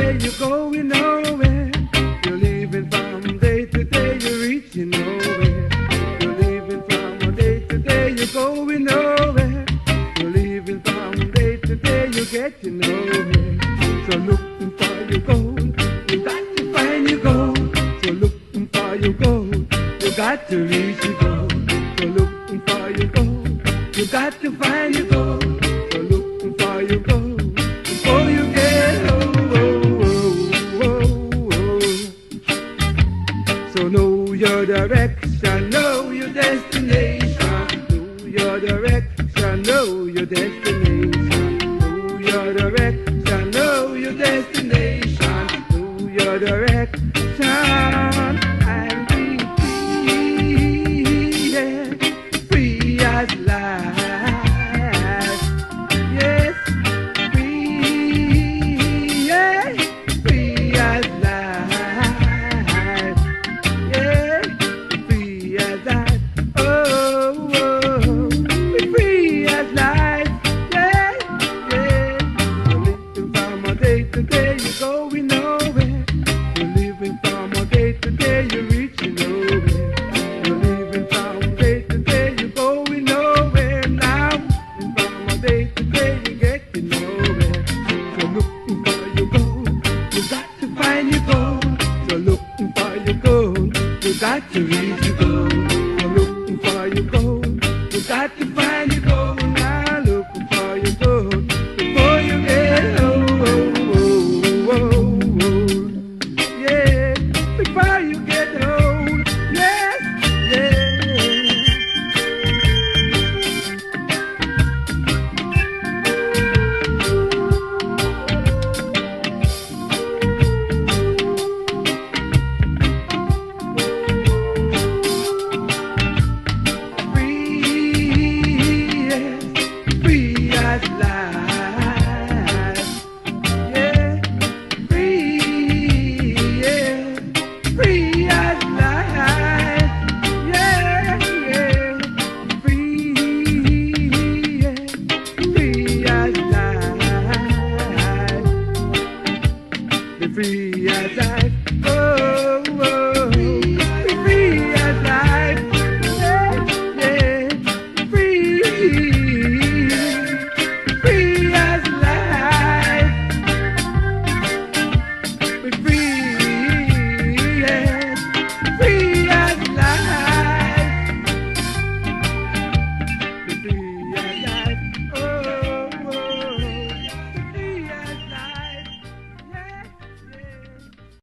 day, you're going nowhere. You're living from day to day, you're reaching nowhere. You're living from day to day, you're going nowhere. You're living from day to day, you're getting nowhere. So looking for your gold, you got to find your gold. So looking for your gold, you got to reach your gold. So looking for your gold, you got to find your gold. So looking for your gold before you get old. So know your direction, know your destination. Know your direction, know your destination. Know your direction, know your destination. Know your direction. And be free, yeah, free as life. Yes, free, yeah, free as life. Yeah, free as life. Oh, oh, be free as life. Yeah, yeah. You're living from a day to day, you're going nowhere. You're living from a day to day, you're reaching nowhere. You're living from day to day, you're going nowhere now. And from a day to day, you're getting nowhere. So looking for your gold, you got to find your gold. So looking for your gold, you got to reach your gold. So looking for your gold, you got to find your gold. Now looking for your gold before you get old. Yeah, before you get old. Yes, yeah. Free, yes, free as life. Yeah, free, yeah, free as life. Yeah, yeah, free, yeah, free as life. The free as life.